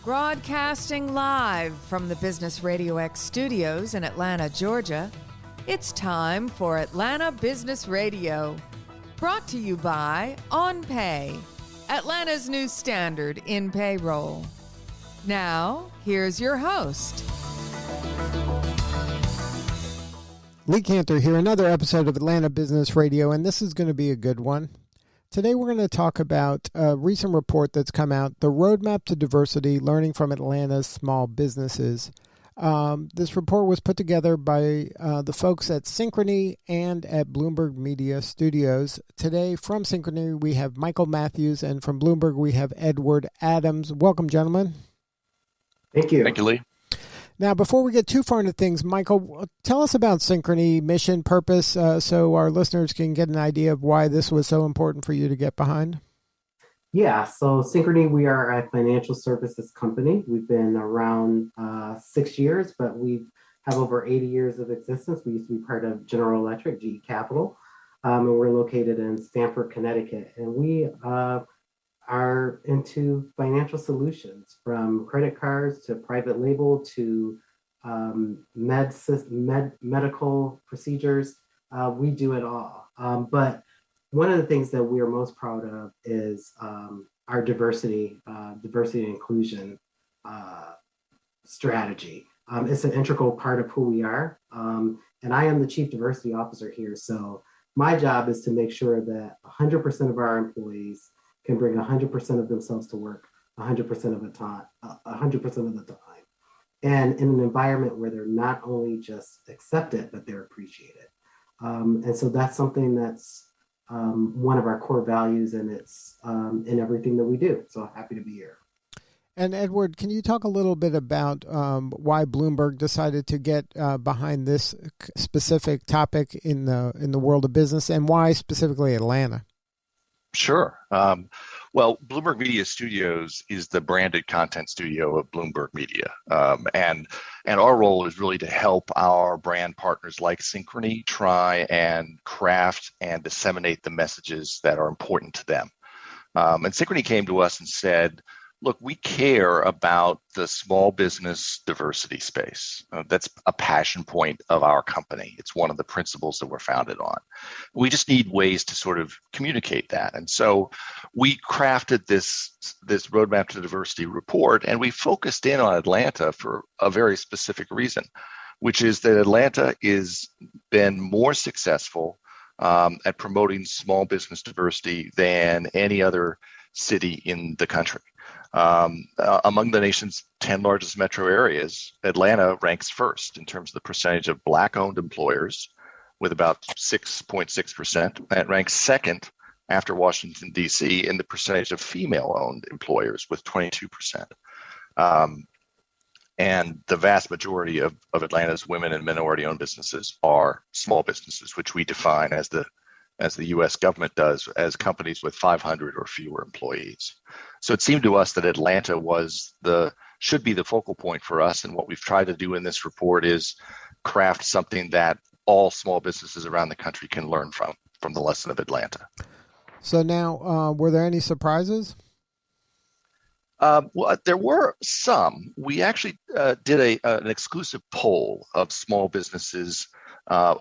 Broadcasting live from the Business RadioX studios in Atlanta, Georgia, it's time for Atlanta Business Radio. Brought to you by OnPay, Atlanta's new standard in payroll. Now, here's your host. Lee Cantor here, another episode of Atlanta Business Radio, and this is going to be a good one. Today we're going to talk about a recent report that's come out, the Roadmap to Diversity, Learning from Atlanta's Small Businesses. This report was put together by the folks at Synchrony and at Bloomberg Media Studios. Today from Synchrony we have Michael Matthews, and from Bloomberg we have Edward Adams. Welcome, gentlemen. Thank you. Thank you, Lee. Now, before we get too far into things, Michael, tell us about Synchrony, mission, purpose, so our listeners can get an idea of why this was so important for you to get behind. Yeah, so Synchrony, we are a financial services company. We've been around 6 years, but we have over 80 years of existence. We used to be part of General Electric, GE Capital, and we're located in Stamford, Connecticut. And we are into financial solutions, from credit cards to private label to medical procedures. We do it all. But one of the things that we are most proud of is our diversity and inclusion strategy. It's an integral part of who we are. And I am the Chief Diversity Officer here. So my job is to make sure that 100% of our employees can bring 100% of themselves to work 100% of the time, and in an environment where they're not only just accepted, but they're appreciated. And so that's something that's one of our core values, and it's in everything that we do. So happy to be here. And Edward, can you talk a little bit about why Bloomberg decided to get behind this specific topic in the world of business, and why specifically Atlanta? Sure. Well, Bloomberg Media Studios is the branded content studio of Bloomberg Media. And our role is really to help our brand partners like Synchrony try and craft and disseminate the messages that are important to them. And Synchrony came to us and said, look, we care about the small business diversity space. That's a passion point of our company. It's one of the principles that we're founded on. We just need ways to sort of communicate that. And so we crafted this Roadmap to Diversity report, and we focused in on Atlanta for a very specific reason, which is that Atlanta has been more successful at promoting small business diversity than any other city in the country. Among the nation's 10 largest metro areas, Atlanta ranks first in terms of the percentage of Black-owned employers, with about 6.6%. It ranks second after Washington, D.C., in the percentage of female-owned employers, with 22%. And the vast majority of Atlanta's women and minority-owned businesses are small businesses, which we define as the U.S. government does, as companies with 500 or fewer employees. So it seemed to us that Atlanta should be the focal point for us. And what we've tried to do in this report is craft something that all small businesses around the country can learn from the lesson of Atlanta. So now, were there any surprises? Well, there were some. We actually did an exclusive poll of small businesses,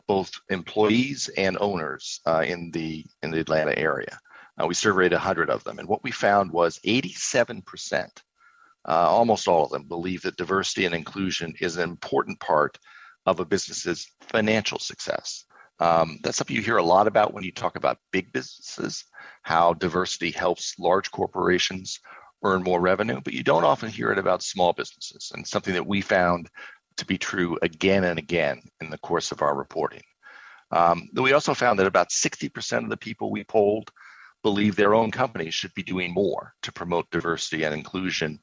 both employees and owners in the Atlanta area. We surveyed 100 of them, and what we found was 87%, almost all of them, believe that diversity and inclusion is an important part of a business's financial success. That's something you hear a lot about when you talk about big businesses, how diversity helps large corporations earn more revenue, but you don't often hear it about small businesses, and something that we found to be true again and again in the course of our reporting. We also found that about 60% of the people we polled believe their own companies should be doing more to promote diversity and inclusion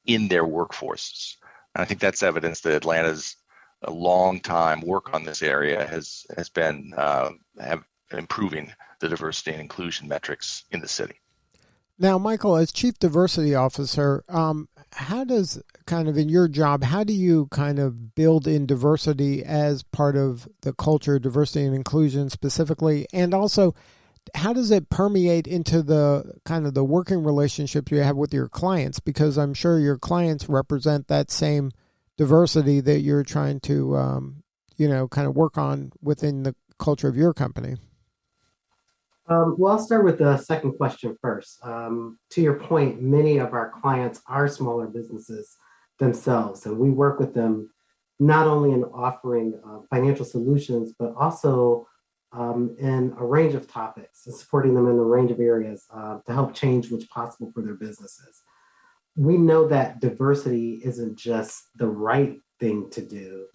in their workforces. And I think that's evidence that Atlanta's long time work on this area has been improving the diversity and inclusion metrics in the city. Now, Michael, as Chief Diversity Officer, how does in your job, how do you build in diversity as part of the culture, diversity and inclusion specifically? And also, how does it permeate into the kind of the working relationship you have with your clients? Because I'm sure your clients represent that same diversity that you're trying to, kind of work on within the culture of your company. Well, I'll start with the second question first. To your point, many of our clients are smaller businesses themselves, and we work with them not only in offering financial solutions, but also in a range of topics and supporting them in a range of areas to help change what's possible for their businesses. We know that diversity isn't just the right thing to do.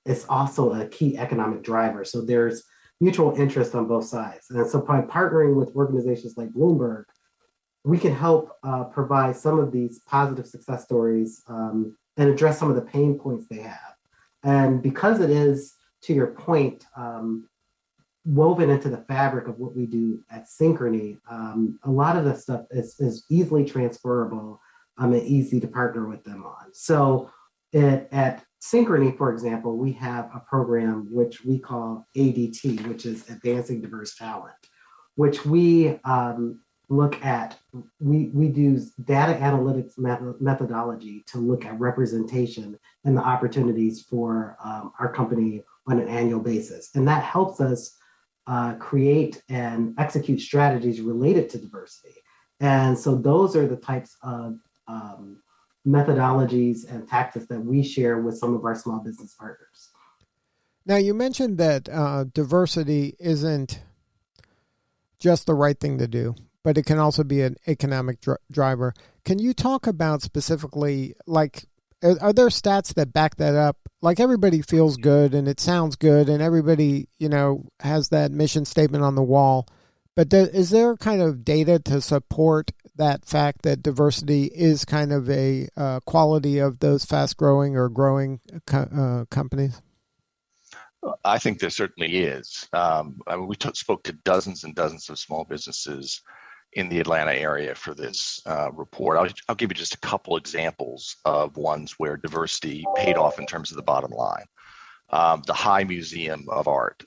It's also a key economic driver. So there's mutual interest on both sides. And so by partnering with organizations like Bloomberg, we can help provide some of these positive success stories and address some of the pain points they have. And because it is, to your point, woven into the fabric of what we do at Synchrony, a lot of the stuff is easily transferable and easy to partner with them on. So at Synchrony, for example, we have a program which we call ADT, which is Advancing Diverse Talent, which we look at, we use data analytics methodology to look at representation and the opportunities for our company on an annual basis. And that helps us create and execute strategies related to diversity. And so those are the types of methodologies and tactics that we share with some of our small business partners. Now, you mentioned that diversity isn't just the right thing to do, but it can also be an economic driver. Can you talk about specifically, like, are there stats that back that up? Like, everybody feels good and it sounds good and everybody, has that mission statement on the wall. But is there kind of data to support that fact that diversity is kind of a quality of those fast-growing or growing companies? I think there certainly is. We spoke to dozens and dozens of small businesses in the Atlanta area for this report. I'll give you just a couple examples of ones where diversity paid off in terms of the bottom line. The High Museum of Art,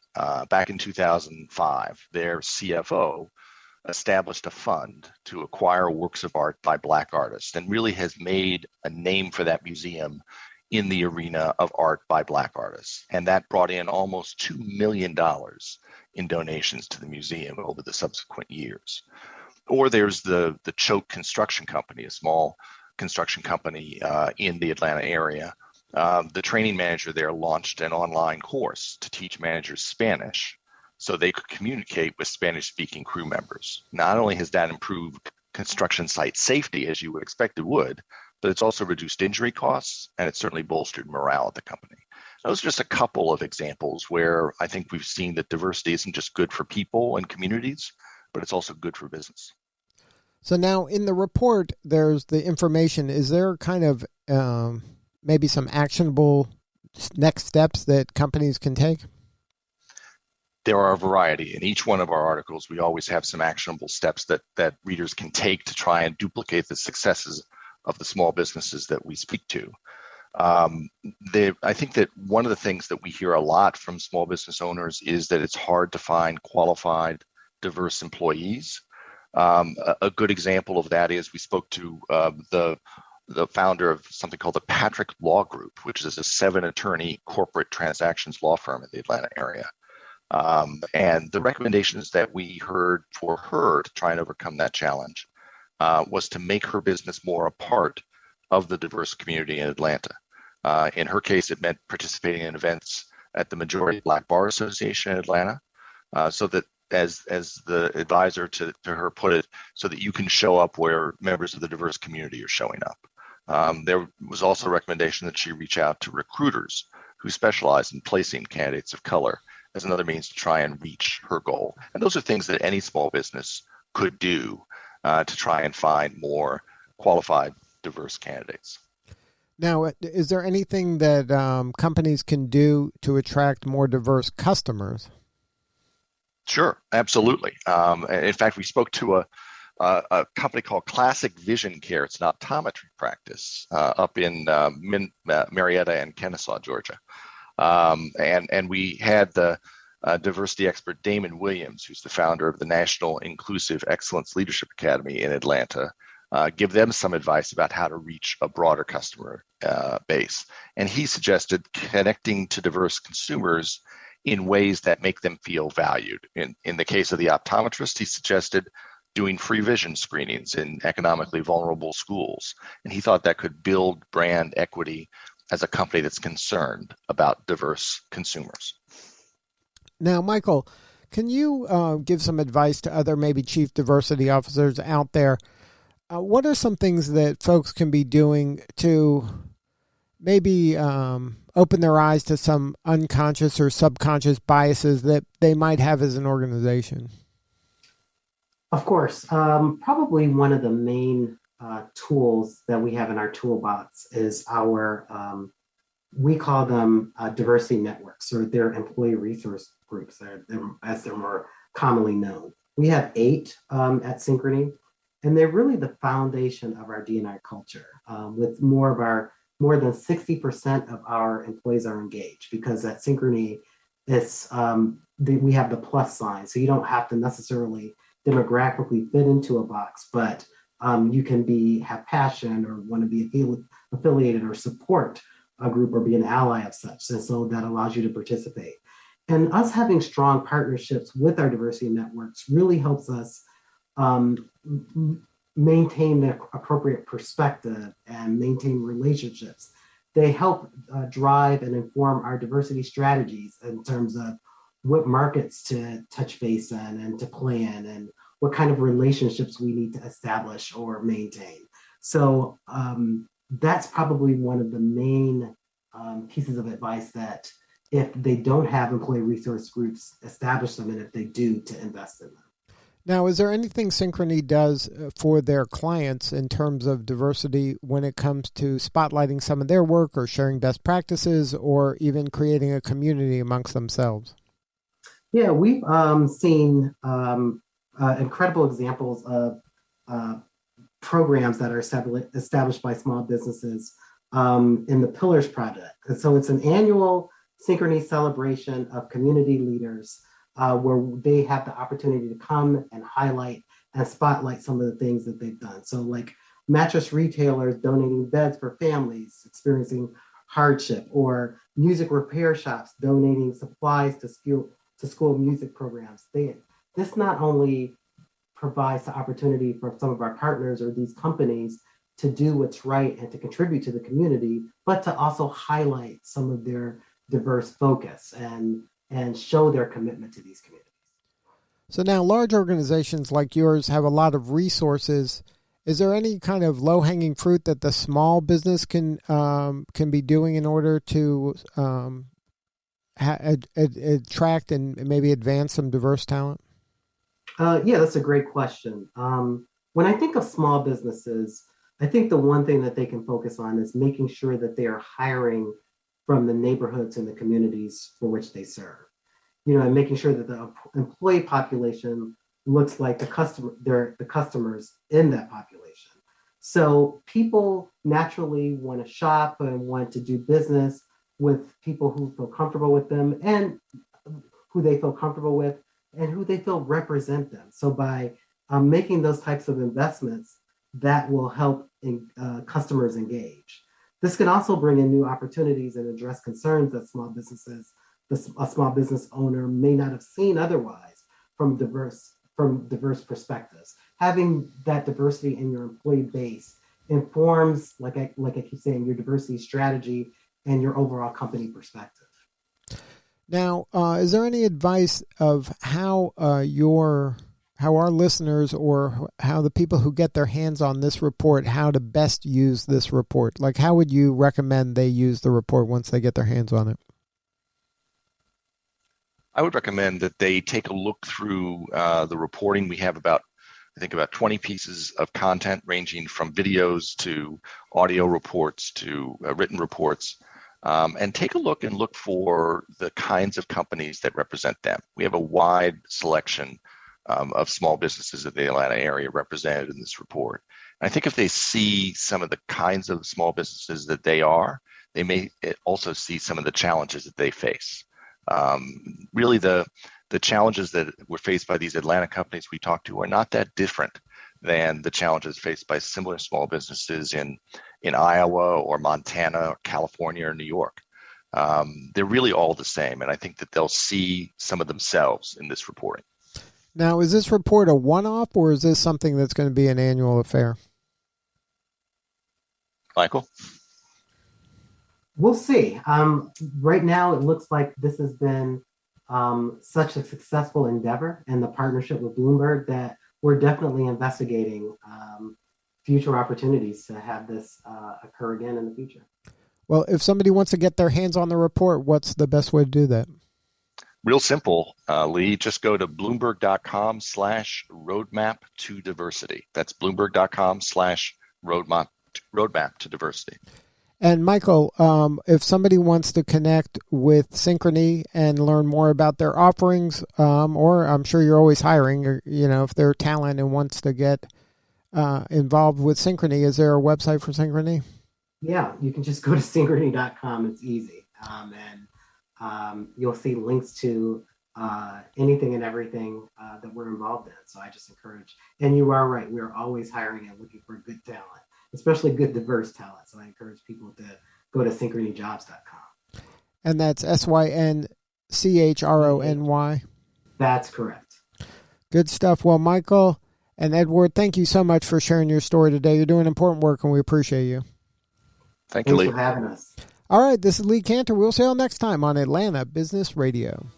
back in 2005, their CFO established a fund to acquire works of art by Black artists and really has made a name for that museum in the arena of art by Black artists. And that brought in almost $2 million in donations to the museum over the subsequent years. Or there's the Choate Construction Company, a small construction company in the Atlanta area. The training manager there launched an online course to teach managers Spanish so they could communicate with Spanish-speaking crew members. Not only has that improved construction site safety, as you would expect it would, but it's also reduced injury costs, and it's certainly bolstered morale at the company. Those are just a couple of examples where I think we've seen that diversity isn't just good for people and communities, but it's also good for business. So now in the report, there's the information. Is there kind of maybe some actionable next steps that companies can take? There are a variety. In each one of our articles, we always have some actionable steps that readers can take to try and duplicate the successes of the small businesses that we speak to. I think that one of the things that we hear a lot from small business owners is that it's hard to find qualified, diverse employees. A good example of that is we spoke to the founder of something called the Patrick Law Group, which is a 7-attorney corporate transactions law firm in the Atlanta area. And the recommendations that we heard for her to try and overcome that challenge was to make her business more a part of the diverse community in Atlanta. In her case, it meant participating in events at the Majority Black Bar Association in Atlanta, so that as the advisor to her put it, so that you can show up where members of the diverse community are showing up. There was also a recommendation that she reach out to recruiters who specialize in placing candidates of color as another means to try and reach her goal. And those are things that any small business could do to try and find more qualified, diverse candidates. Now, is there anything that companies can do to attract more diverse customers? Sure, absolutely. In fact, we spoke to a company called Classic Vision Care. It's an optometry practice up in Marietta and Kennesaw, Georgia. And we had the diversity expert Damon Williams, who's the founder of the National Inclusive Excellence Leadership Academy in Atlanta, give them some advice about how to reach a broader customer base. And he suggested connecting to diverse consumers in ways that make them feel valued. In the case of the optometrist, he suggested doing free vision screenings in economically vulnerable schools. And he thought that could build brand equity as a company that's concerned about diverse consumers. Now, Michael, can you give some advice to other maybe chief diversity officers out there? What are some things that folks can be doing to maybe open their eyes to some unconscious or subconscious biases that they might have as an organization? Of course. Probably one of the main tools that we have in our toolbox is our, we call them diversity networks, or their employee resource groups, as they're more commonly known. We have 8 at Synchrony, and they're really the foundation of our D&I culture. With more than 60% of our employees are engaged, because at Synchrony, we have the plus sign, so you don't have to necessarily demographically fit into a box, but you can have passion or want to be affiliated or support a group or be an ally of such. And so that allows you to participate. And us having strong partnerships with our diversity networks really helps us maintain the appropriate perspective and maintain relationships. They help drive and inform our diversity strategies in terms of what markets to touch base in and to plan, and what kind of relationships we need to establish or maintain. So that's probably one of the main pieces of advice, that if they don't have employee resource groups, establish them, and if they do, to invest in them. Now, is there anything Synchrony does for their clients in terms of diversity when it comes to spotlighting some of their work or sharing best practices or even creating a community amongst themselves? Yeah, we've seen incredible examples of programs that are established by small businesses in the Pillars Project. And so it's an annual Synchrony celebration of community leaders where they have the opportunity to come and highlight and spotlight some of the things that they've done. So like mattress retailers donating beds for families experiencing hardship, or music repair shops donating supplies to school music programs. This not only provides the opportunity for some of our partners or these companies to do what's right and to contribute to the community, but to also highlight some of their diverse focus and show their commitment to these communities. So now large organizations like yours have a lot of resources. Is there any kind of low-hanging fruit that the small business can be doing in order to attract and maybe advance some diverse talent? Yeah, that's a great question. When I think of small businesses, I think the one thing that they can focus on is making sure that they are hiring from the neighborhoods and the communities for which they serve. And making sure that the employee population looks like the customers in that population. So people naturally want to shop and want to do business with people who feel comfortable with them, and who they feel comfortable with, and who they feel represent them. So by making those types of investments, that will help customers engage. This can also bring in new opportunities and address concerns that a small business owner may not have seen otherwise from diverse perspectives. Having that diversity in your employee base informs, like I keep saying, your diversity strategy and your overall company perspective. Now, is there any advice of how our listeners, or how the people who get their hands on this report, how to best use this report? Like, how would you recommend they use the report once they get their hands on it? I would recommend that they take a look through the reporting. We have about 20 pieces of content, ranging from videos to audio reports to written reports. And take a look for the kinds of companies that represent them. We have a wide selection of small businesses in the Atlanta area represented in this report. And I think if they see some of the kinds of small businesses that they may also see some of the challenges that they face. Really, the challenges that were faced by these Atlanta companies we talked to are not that different than the challenges faced by similar small businesses in Iowa or Montana or California or New York. They're really all the same, and I think that they'll see some of themselves in this reporting. Now, is this report a one-off, or is this something that's going to be an annual affair? Michael? We'll see. Right now, it looks like this has been such a successful endeavor and the partnership with Bloomberg that we're definitely investigating future opportunities to have this occur again in the future. Well, if somebody wants to get their hands on the report, what's the best way to do that? Real simple, Lee. Just go to bloomberg.com/roadmap to diversity. That's bloomberg.com/roadmap to diversity. And Michael, if somebody wants to connect with Synchrony and learn more about their offerings, or I'm sure you're always hiring, or, if they're talent and wants to get involved with Synchrony, is there a website for Synchrony? Yeah, you can just go to synchrony.com. It's easy. And you'll see links to anything and everything that we're involved in. So I just encourage, and you are right, we're always hiring and looking for good talent, especially good diverse talent. So I encourage people to go to synchronyjobs.com. And that's SYNCHRONY. That's correct. Good stuff. Well, Michael and Edward, thank you so much for sharing your story today. You're doing important work, and we appreciate you. Thank you, Lee. Thanks for having us. All right, this is Lee Cantor. We'll see you all next time on Atlanta Business Radio.